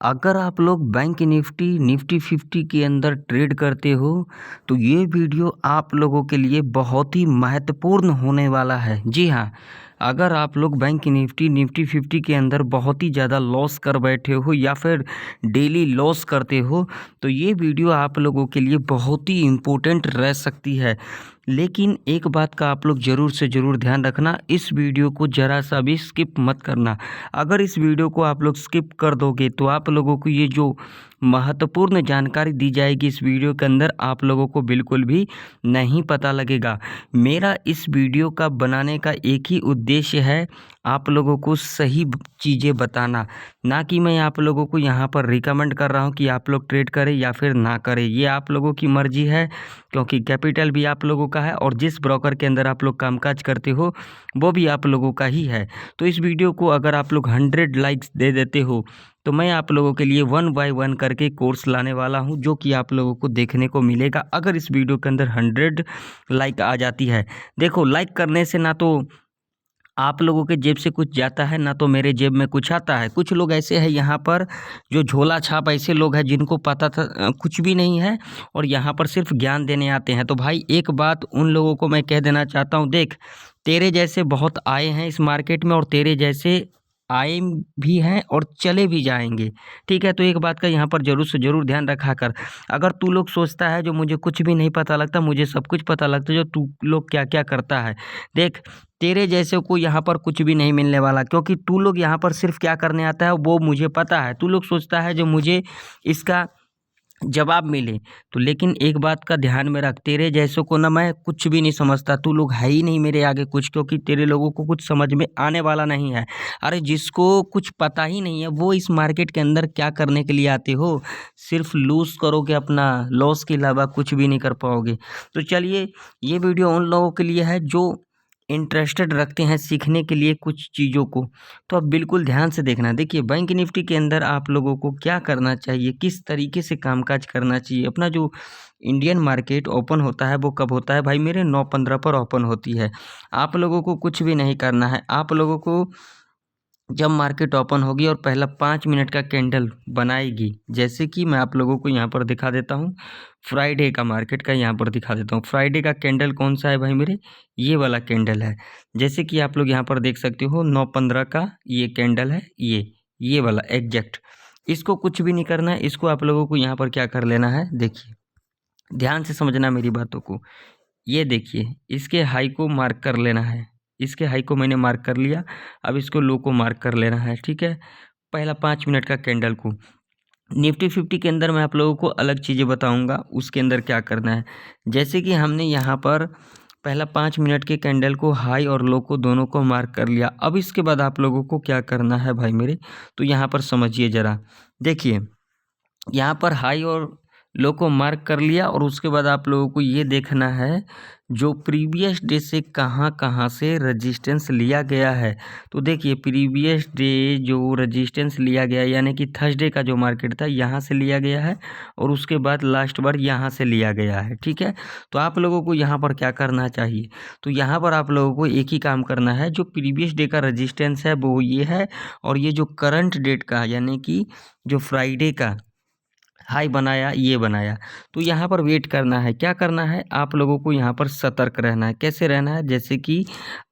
अगर आप लोग बैंक निफ्टी 50 के अंदर ट्रेड करते हो तो ये वीडियो आप लोगों के लिए बहुत ही महत्वपूर्ण होने वाला है। जी हाँ, अगर आप लोग बैंक निफ्टी 50 के अंदर बहुत ही ज़्यादा लॉस कर बैठे हो या फिर डेली लॉस करते हो तो ये वीडियो आप लोगों के लिए बहुत ही इम्पोर्टेंट रह सकती है। लेकिन एक बात का आप लोग ज़रूर से ज़रूर ध्यान रखना, इस वीडियो को ज़रा सा भी स्किप मत करना। अगर इस वीडियो को आप लोग स्किप कर दोगे तो आप लोगों को ये जो महत्वपूर्ण जानकारी दी जाएगी इस वीडियो के अंदर आप लोगों को बिल्कुल भी नहीं पता लगेगा। मेरा इस वीडियो का बनाने का एक ही उद्देश्य है, आप लोगों को सही चीज़ें बताना, ना कि मैं आप लोगों को यहाँ पर रिकमेंड कर रहा हूँ कि आप लोग ट्रेड करें या फिर ना करें। ये आप लोगों की मर्जी है, क्योंकि कैपिटल भी आप लोगों का है और जिस ब्रोकर के अंदर आप लोग कामकाज करते हो वो भी आप लोगों का ही है। तो इस वीडियो को अगर आप लोग 100 लाइक्स दे देते हो तो मैं आप लोगों के लिए 1 बाय 1 करके कोर्स लाने वाला हूं, जो कि आप लोगों को देखने को मिलेगा अगर इस वीडियो के अंदर 100 लाइक आ जाती है। देखो, लाइक करने से ना तो आप लोगों के जेब से कुछ जाता है, ना तो मेरे जेब में कुछ आता है। कुछ लोग ऐसे हैं यहाँ पर जो झोला छाप ऐसे लोग हैं जिनको पता था कुछ भी नहीं है और यहाँ पर सिर्फ ज्ञान देने आते हैं। तो भाई एक बात उन लोगों को मैं कह देना चाहता हूँ, देख तेरे जैसे बहुत आए हैं इस मार्केट में और तेरे जैसे आए भी हैं और चले भी जाएंगे। ठीक है, तो एक बात का यहाँ पर ज़रूर से ज़रूर ध्यान रखा कर। अगर तू लोग सोचता है जो मुझे कुछ भी नहीं पता लगता, मुझे सब कुछ पता लगता है जो तू लोग क्या क्या करता है। देख, तेरे जैसे को यहाँ पर कुछ भी नहीं मिलने वाला, क्योंकि तू लोग यहाँ पर सिर्फ क्या करने आता है वो मुझे पता है। तू लोग सोचता है जो मुझे इसका जवाब मिले, तो लेकिन एक बात का ध्यान में रख, तेरे जैसों को ना मैं कुछ भी नहीं समझता। तू लोग है ही नहीं मेरे आगे कुछ, क्योंकि तेरे लोगों को कुछ समझ में आने वाला नहीं है। अरे जिसको कुछ पता ही नहीं है वो इस मार्केट के अंदर क्या करने के लिए आते हो? सिर्फ लूज करोगे, अपना लॉस के अलावा कुछ भी नहीं कर पाओगे। तो चलिए, ये वीडियो उन लोगों के लिए है जो इंटरेस्टेड रखते हैं सीखने के लिए कुछ चीज़ों को। तो आप बिल्कुल ध्यान से देखना। देखिए, बैंक निफ्टी के अंदर आप लोगों को क्या करना चाहिए, किस तरीके से कामकाज करना चाहिए। अपना जो इंडियन मार्केट ओपन होता है वो कब होता है भाई मेरे? 9:15 पर ओपन होती है। आप लोगों को कुछ भी नहीं करना है। आप लोगों को जब मार्केट ओपन होगी और पहला 5 मिनट का कैंडल बनाएगी, जैसे कि मैं आप लोगों को यहाँ पर दिखा देता हूँ, फ्राइडे का मार्केट का यहाँ पर दिखा देता हूँ। फ्राइडे का कैंडल कौन सा है भाई मेरे? ये वाला कैंडल है। जैसे कि आप लोग यहाँ पर देख सकते हो 9:15 का ये कैंडल है, ये वाला एग्जैक्ट। इसको कुछ भी नहीं करना है, इसको आप लोगों को यहाँ पर क्या कर लेना है, देखिए ध्यान से समझना मेरी बातों को। ये देखिए, इसके हाई को मार्क कर लेना है। इसके हाई को मैंने मार्क कर लिया, अब इसको लो को मार्क कर लेना है। ठीक है, पहला 5 मिनट का कैंडल को। निफ्टी 50 के अंदर मैं आप लोगों को अलग चीज़ें बताऊंगा, उसके अंदर क्या करना है। जैसे कि हमने यहाँ पर पहला 5 मिनट के कैंडल को हाई और लो को दोनों को मार्क कर लिया। अब इसके बाद आप लोगों को क्या करना है भाई मेरे, तो यहाँ पर समझिए ज़रा। देखिए, यहाँ पर हाई और लो को मार्क कर लिया और उसके बाद आप लोगों को ये देखना है जो प्रीवियस डे से कहाँ कहाँ से रेजिस्टेंस लिया गया है। तो देखिए, प्रीवियस डे जो रेजिस्टेंस लिया गया यानी कि थर्सडे का जो मार्केट था यहाँ से लिया गया है और उसके बाद लास्ट बार यहाँ से लिया गया है। ठीक है, तो आप लोगों को यहाँ पर क्या करना चाहिए, तो यहाँ पर आप लोगों को एक ही काम करना है। जो प्रीवियस डे का रेजिस्टेंस है वो ये है और ये जो करंट डेट का यानी कि जो फ्राइडे का हाई बनाया, ये बनाया, तो यहाँ पर वेट करना है। क्या करना है, आप लोगों को यहाँ पर सतर्क रहना है। कैसे रहना है, जैसे कि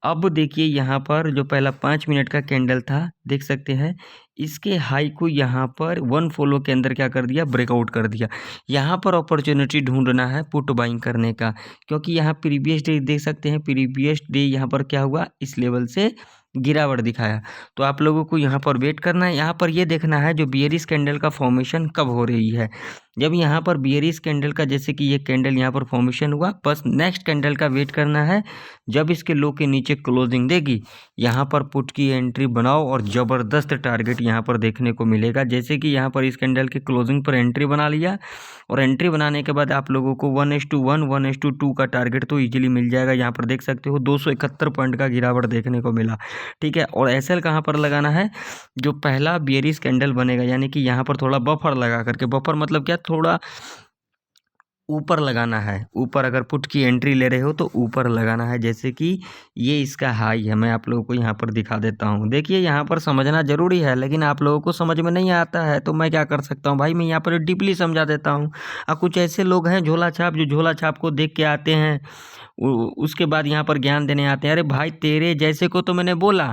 अब देखिए यहाँ पर जो पहला 5 मिनट का कैंडल था, देख सकते हैं इसके हाई को यहाँ पर 1 फॉलो के अंदर क्या कर दिया, ब्रेकआउट कर दिया। यहाँ पर अपॉर्चुनिटी ढूंढना है पुट बाइंग करने का, क्योंकि यहाँ प्रीवियस डे देख सकते हैं, प्रीवियस डे यहाँ पर क्या हुआ, इस लेवल से गिरावट दिखाया। तो आप लोगों को यहाँ पर वेट करना है। यहाँ पर ये देखना है जो बियरिश कैंडल का फॉर्मेशन कब हो रही है। जब यहाँ पर बियरिश कैंडल का, जैसे कि ये कैंडल यहाँ पर फॉर्मेशन हुआ, बस नेक्स्ट कैंडल का वेट करना है। जब इसके लो के नीचे क्लोजिंग देगी, यहाँ पर पुट की एंट्री बनाओ और ज़बरदस्त टारगेट यहाँ पर देखने को मिलेगा। जैसे कि यहाँ पर इस कैंडल के क्लोजिंग पर एंट्री बना लिया और एंट्री बनाने के बाद आप लोगों को 1:1 1:2 का टारगेट तो ईजिली मिल जाएगा। यहाँ पर देख सकते हो 271 पॉइंट का गिरावट देखने को मिला। ठीक है, और एसएल कहाँ पर लगाना है, जो पहला बियरिश कैंडल बनेगा यानी कि यहाँ पर थोड़ा बफर लगा करके, बफर मतलब क्या, थोड़ा ऊपर लगाना है। ऊपर अगर पुट की एंट्री ले रहे हो तो ऊपर लगाना है। जैसे कि ये इसका हाई है, मैं आप लोगों को यहाँ पर दिखा देता हूँ। देखिए यहाँ पर समझना ज़रूरी है, लेकिन आप लोगों को समझ में नहीं आता है तो मैं क्या कर सकता हूँ भाई, मैं यहाँ पर डीपली समझा देता हूँ। कुछ ऐसे लोग हैं झोला छाप, जो झोला छाप को देख के आते हैं, उसके बाद यहाँ पर ज्ञान देने आते हैं। अरे भाई, तेरे जैसे को तो मैंने बोला,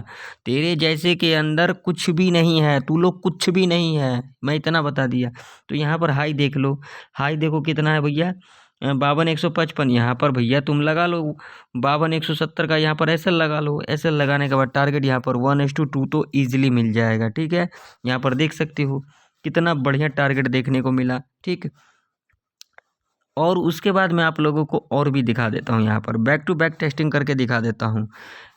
तेरे जैसे के अंदर कुछ भी नहीं है, तू लोग कुछ भी नहीं है, मैं इतना बता दिया। तो यहाँ पर हाई देख लो, हाई देखो कितना है भैया, 52,155। यहाँ पर भैया तुम लगा लो 52,170 का, यहाँ पर एसएल लगा लो। एसएल लगाने के बाद टारगेट यहाँ पर 1:2 तो ईजिली मिल जाएगा। ठीक है, यहाँ पर देख सकते हो कितना बढ़िया टारगेट देखने को मिला। ठीक, और उसके बाद मैं आप लोगों को और भी दिखा देता हूँ, यहाँ पर बैक टू बैक टेस्टिंग करके दिखा देता हूँ।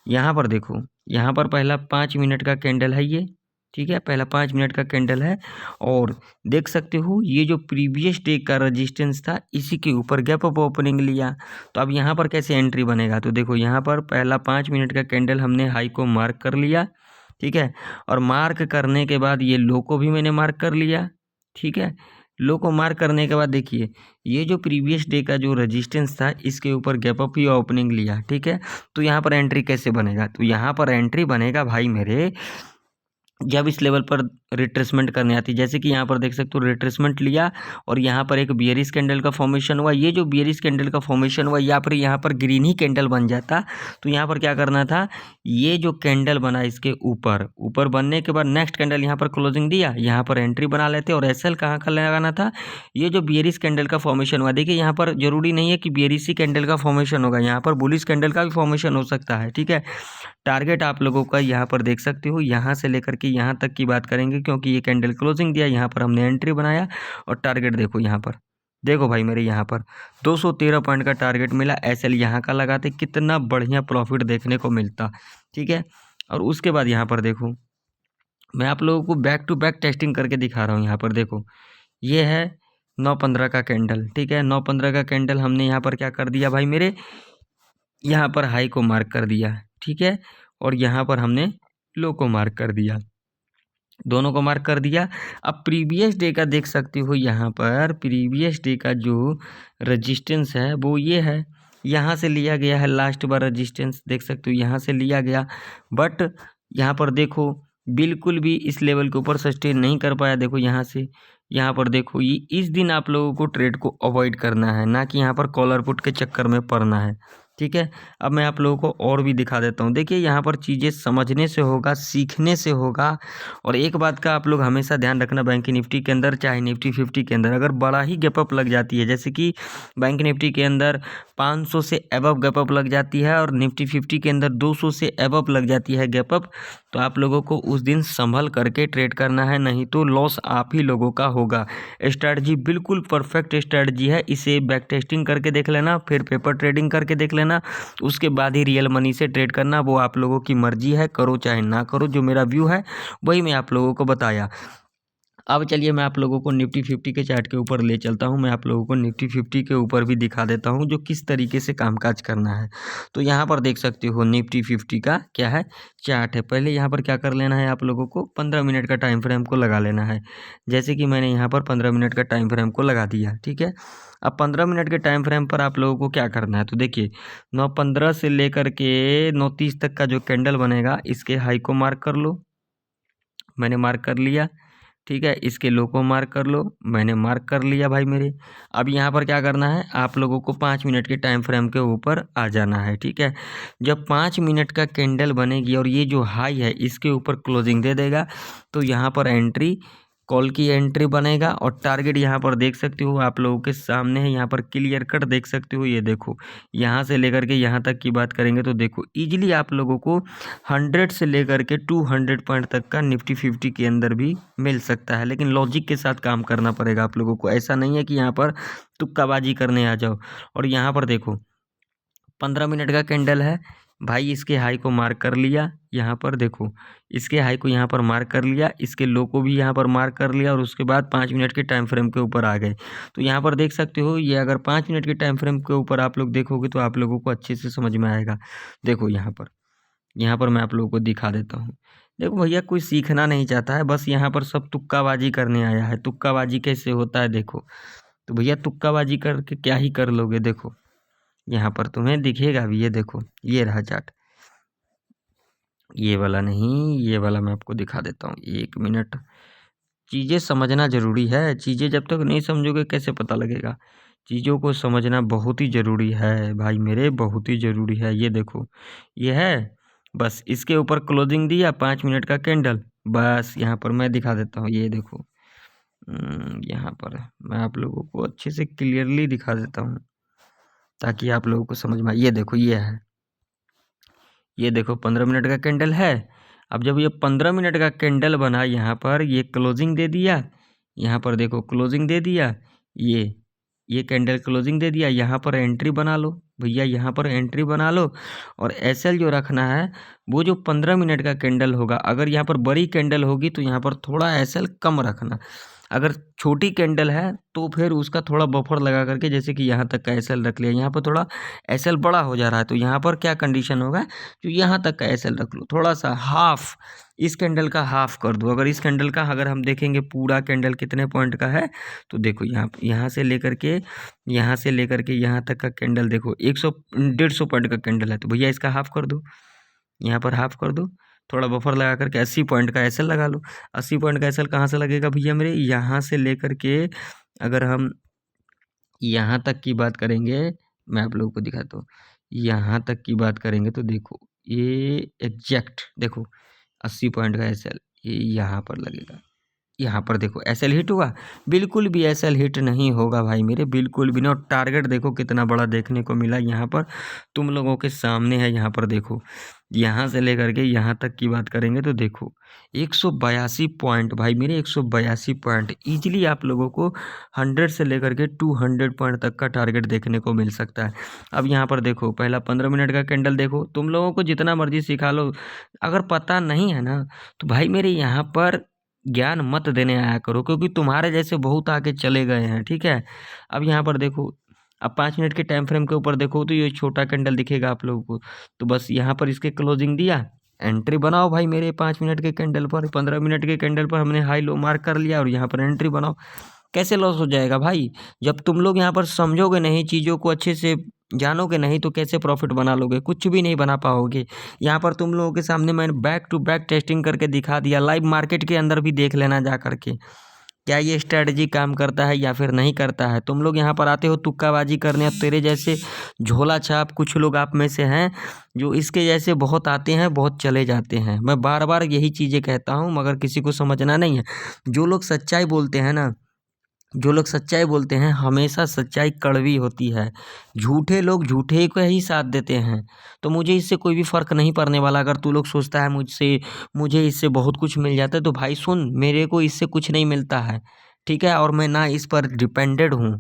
यहाँ पर देखो, यहाँ पर पहला 5 मिनट का कैंडल है ये। ठीक है, पहला 5 मिनट का कैंडल है, और देख सकते हो ये जो प्रीवियस डे का रजिस्टेंस था, इसी के ऊपर गैप अप ओपनिंग लिया। तो अब यहाँ पर कैसे एंट्री बनेगा, तो देखो यहाँ पर पहला 5 मिनट का कैंडल हमने हाई को मार्क कर लिया। ठीक है, और मार्क करने के बाद ये लो को भी मैंने मार्क कर लिया। ठीक है, लो को मार्क करने के बाद देखिए ये जो प्रीवियस डे का जो रेजिस्टेंस था, इसके ऊपर गैप अप या ओपनिंग लिया। ठीक है, तो यहाँ पर एंट्री कैसे बनेगा, तो यहाँ पर एंट्री बनेगा भाई मेरे, जब इस लेवल पर रिट्रेसमेंट करने आती है। जैसे कि यहाँ पर देख सकते हो रिट्रेसमेंट लिया, और यहाँ पर एक बियरिश कैंडल का फॉर्मेशन हुआ। ये जो बियरिश कैंडल का फॉर्मेशन हुआ, यहाँ पर ग्रीन ही कैंडल बन जाता। तो यहाँ पर क्या करना था, ये जो कैंडल बना इसके ऊपर ऊपर बनने के बाद नेक्स्ट कैंडल यहाँ पर क्लोजिंग दिया, यहाँ पर एंट्री बना लेते। और एसएल कहाँ का लगाना था, ये जो बियरिश कैंडल का फॉर्मेशन हुआ, देखिए यहाँ पर जरूरी नहीं है कि बियरिश ही कैंडल का फॉर्मेशन होगा, यहाँ पर बुलिश कैंडल का भी फॉर्मेशन हो सकता है। ठीक है, टारगेट आप लोगों का यहाँ पर देख सकते हो, यहाँ से लेकर के यहाँ तक की बात करेंगे, क्योंकि ये कैंडल क्लोजिंग दिया, यहाँ पर हमने एंट्री बनाया। और टारगेट देखो यहाँ पर, देखो भाई मेरे यहाँ पर 213 पॉइंट का टारगेट मिला। एसएल यहाँ का लगाते कितना बढ़िया प्रॉफिट देखने को मिलता। ठीक है, और उसके बाद यहाँ पर देखो, मैं आप लोगों को बैक टू बैक टेस्टिंग करके दिखा रहा हूँ। यहाँ पर देखो, ये है 9:15 का कैंडल। ठीक है, 9:15 का कैंडल हमने यहाँ पर क्या कर दिया भाई मेरे, यहाँ पर हाई को मार्क कर दिया। ठीक है, और यहाँ पर हमने लो को मार्क कर दिया, दोनों को मार्क कर दिया। अब प्रीवियस डे का देख सकते हो, यहाँ पर प्रीवियस डे का जो रजिस्टेंस है वो ये है, यहाँ से लिया गया है। लास्ट बार रजिस्टेंस देख सकते हो यहाँ से लिया गया, बट यहाँ पर देखो बिल्कुल भी इस लेवल के ऊपर सस्टेन नहीं कर पाया। देखो यहाँ से, यहाँ पर देखो, ये इस दिन आप लोगों को ट्रेड को अवॉइड करना है, ना कि यहाँ पर कॉलर पुट के चक्कर में पड़ना है। ठीक है, अब मैं आप लोगों को और भी दिखा देता हूँ। देखिए यहाँ पर चीज़ें समझने से होगा, सीखने से होगा। और एक बात का आप लोग हमेशा ध्यान रखना, बैंक निफ्टी के अंदर चाहे निफ्टी 50 के अंदर अगर बड़ा ही गैप अप लग जाती है, जैसे कि बैंक निफ्टी के अंदर 500 से अबव गैप अप लग जाती है, और निफ्टी 50 के अंदर 200 से अबव लग जाती है गैप अप, तो आप लोगों को उस दिन संभल करके ट्रेड करना है, नहीं तो लॉस आप ही लोगों का होगा। स्ट्रैटेजी बिल्कुल परफेक्ट स्ट्रैटेजी है, इसे बैक टेस्टिंग करके देख लेना, फिर पेपर ट्रेडिंग करके देख लेना, उसके बाद ही रियल मनी से ट्रेड करना। वो आप लोगों की मर्जी है, करो चाहे ना करो, जो मेरा व्यू है वही मैं आप लोगों को बताया। अब चलिए मैं आप लोगों को निफ्टी 50 के चार्ट के ऊपर ले चलता हूं। मैं आप लोगों को निफ्टी 50 के ऊपर भी दिखा देता हूं जो किस तरीके से कामकाज करना है। तो यहाँ पर देख सकते हो निफ्टी 50 का क्या है, चार्ट है। पहले यहाँ पर क्या कर लेना है, आप लोगों को 15 मिनट का टाइम फ्रेम को लगा लेना है। जैसे कि मैंने यहाँ पर 15 मिनट का टाइम फ्रेम को लगा दिया। ठीक है, अब 15 मिनट के टाइम फ्रेम पर आप लोगों को क्या करना है, तो देखिए 9:15 से लेकर के 9:30 तक का जो कैंडल बनेगा, इसके हाई को मार्क कर लो, मैंने मार्क कर लिया। ठीक है, इसके लो को मार्क कर लो, मैंने मार्क कर लिया भाई मेरे। अब यहाँ पर क्या करना है, आप लोगों को 5 मिनट के टाइम फ्रेम के ऊपर आ जाना है। ठीक है, जब 5 मिनट का कैंडल बनेगी और ये जो हाई है इसके ऊपर क्लोजिंग दे देगा, तो यहाँ पर एंट्री, कॉल की एंट्री बनेगा। और टारगेट यहाँ पर देख सकते हो, आप लोगों के सामने है, यहाँ पर क्लियर कट देख सकते हो। ये देखो, यहाँ से लेकर के यहाँ तक की बात करेंगे तो देखो इजीली आप लोगों को 100 से लेकर के 200 पॉइंट तक का निफ्टी 50 के अंदर भी मिल सकता है, लेकिन लॉजिक के साथ काम करना पड़ेगा आप लोगों को। ऐसा नहीं है कि यहाँ पर तुक्काबाजी करने आ जाओ। और यहाँ पर देखो 15 मिनट का कैंडल है भाई, इसके हाई को मार्क कर लिया। यहाँ पर देखो, इसके हाई को यहाँ पर मार्क कर लिया, इसके लो को भी यहाँ पर मार्क कर लिया, और उसके बाद 5 मिनट के टाइम फ्रेम के ऊपर आ गए। तो यहाँ पर देख सकते हो, ये अगर 5 मिनट के टाइम फ्रेम के ऊपर आप लोग देखोगे तो आप लोगों को अच्छे से समझ में आएगा। देखो यहाँ पर मैं आप लोगों को दिखा देता हूँ। देखो भैया, कोई सीखना नहीं चाहता है, बस यहाँ पर सब तुक्काबाजी करने आया है। तुक्काबाजी कैसे होता है देखो, तो भैया तुक्काबाजी करके क्या ही कर लोगे। देखो यहाँ पर तुम्हें दिखेगा भी, ये देखो ये रहा चार्ट, ये वाला नहीं, ये वाला मैं आपको दिखा देता हूँ, 1 मिनट। चीज़ें समझना ज़रूरी है, चीज़ें जब तक नहीं समझोगे कैसे पता लगेगा। चीज़ों को समझना बहुत ही ज़रूरी है भाई मेरे, बहुत ही ज़रूरी है। ये देखो ये है, बस इसके ऊपर क्लोजिंग दिया 5 मिनट का कैंडल, बस यहाँ पर मैं दिखा देता हूँ। ये देखो यहाँ पर मैं आप लोगों को अच्छे से क्लियरली दिखा देता हूँ ताकि आप लोगों को समझ में आए। ये देखो ये है, ये देखो 15 मिनट का कैंडल है। अब जब ये 15 मिनट का कैंडल बना, यहाँ पर ये क्लोजिंग दे दिया, यहाँ पर देखो क्लोजिंग दे दिया, ये कैंडल क्लोजिंग दे दिया, यहाँ पर एंट्री बना लो भैया, यहाँ पर एंट्री बना लो। और एसएल जो रखना है वो जो 15 मिनट का कैंडल होगा, अगर यहाँ पर बड़ी कैंडल होगी तो यहाँ पर थोड़ा एसएल कम रखना, अगर छोटी कैंडल है तो फिर उसका थोड़ा बफर लगा करके, जैसे कि यहाँ तक का एसएल रख लिया, यहाँ पर थोड़ा एसएल बड़ा हो जा रहा है तो यहाँ पर क्या कंडीशन होगा, जो यहाँ तक का एसएल रख लो, थोड़ा सा हाफ, इस कैंडल का हाफ कर दो। अगर इस कैंडल का अगर हम देखेंगे पूरा कैंडल कितने पॉइंट का है, तो देखो यहाँ से लेकर के यहाँ तक का कैंडल देखो 150 पॉइंट का कैंडल है, तो भैया इसका हाफ कर दो, यहाँ पर हाफ कर दो, थोड़ा बफर लगा करके 80 पॉइंट का एसएल लगा लो। 80 पॉइंट का एसएल कहाँ से लगेगा भैया मेरे, यहाँ से लेकर के अगर हम यहाँ तक की बात करेंगे, मैं आप लोगों को दिखाता हूँ, यहाँ तक की बात करेंगे तो देखो ये एग्जैक्ट देखो 80 पॉइंट का एसएल ये यहाँ पर लगेगा। यहाँ पर देखो एसएल हिट हुआ, बिल्कुल भी एसएल हिट नहीं होगा भाई मेरे, बिल्कुल भी नहीं। और टारगेट देखो कितना बड़ा देखने को मिला, यहाँ पर तुम लोगों के सामने है। यहाँ पर देखो यहाँ से लेकर के यहाँ तक की बात करेंगे तो देखो 182 पॉइंट भाई मेरे, 182 पॉइंट ईजिली आप लोगों को 100 से लेकर के 200 पॉइंट तक का टारगेट देखने को मिल सकता है। अब यहाँ पर देखो पहला 15 मिनट का कैंडल देखो, तुम लोगों को जितना मर्जी सिखा लो, अगर पता नहीं है ना तो भाई मेरे यहाँ पर ज्ञान मत देने आया करो, क्योंकि तुम्हारे जैसे बहुत आगे चले गए हैं, ठीक है। अब यहाँ पर देखो, अब 5 मिनट के टाइम फ्रेम के ऊपर देखो तो ये छोटा कैंडल दिखेगा आप लोगों को, तो बस यहाँ पर इसके क्लोजिंग दिया, एंट्री बनाओ भाई मेरे 5 मिनट के कैंडल पर, 15 मिनट के कैंडल पर हमने हाई लो मार्क कर लिया और यहाँ पर एंट्री बनाओ। कैसे लॉस हो जाएगा भाई, जब तुम लोग यहाँ पर समझोगे नहीं, चीज़ों को अच्छे से जानोगे नहीं तो कैसे प्रॉफिट बना लोगे, कुछ भी नहीं बना पाओगे। यहाँ पर तुम लोगों के सामने मैंने बैक टू बैक टेस्टिंग करके दिखा दिया, लाइव मार्केट के अंदर भी देख लेना जा करके क्या ये स्ट्रेटजी काम करता है या फिर नहीं करता है। तुम लोग यहाँ पर आते हो तुक्काबाजी करने, और तेरे जैसे झोला छाप कुछ लोग आप में से हैं जो इसके जैसे बहुत आते हैं बहुत चले जाते हैं। मैं बार बार यही चीज़ें कहता हूँ मगर किसी को समझना नहीं है। जो लोग सच्चाई बोलते हैं ना, जो लोग सच्चाई बोलते हैं हमेशा सच्चाई कड़वी होती है, झूठे लोग झूठे को ही साथ देते हैं। तो मुझे इससे कोई भी फ़र्क नहीं पड़ने वाला। अगर तू लोग सोचता है मुझे इससे बहुत कुछ मिल जाता है, तो भाई सुन, मेरे को इससे कुछ नहीं मिलता है, ठीक है। और मैं ना इस पर डिपेंडेड हूँ,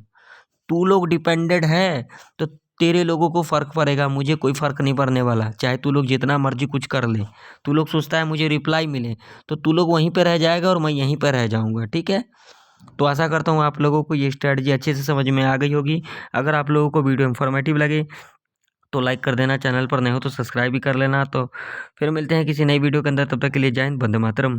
तू लोग डिपेंडेड है तो तेरे लोगों को फ़र्क पड़ेगा, मुझे कोई फ़र्क नहीं पड़ने वाला। चाहे तू लोग जितना मर्जी कुछ कर ले, तू लोग सोचता है मुझे रिप्लाई मिले तो तू लोग वहीं पे रह जाएगा और मैं यहीं पर रह जाऊँगा, ठीक है। तो आशा करता हूँ आप लोगों को ये स्ट्रैटेजी अच्छे से समझ में आ गई होगी। अगर आप लोगों को वीडियो इन्फॉर्मेटिव लगे तो लाइक कर देना, चैनल पर नए हो तो सब्सक्राइब भी कर लेना। तो फिर मिलते हैं किसी नई वीडियो के अंदर, तब तक के लिए जय हिंद, वंदे मातरम।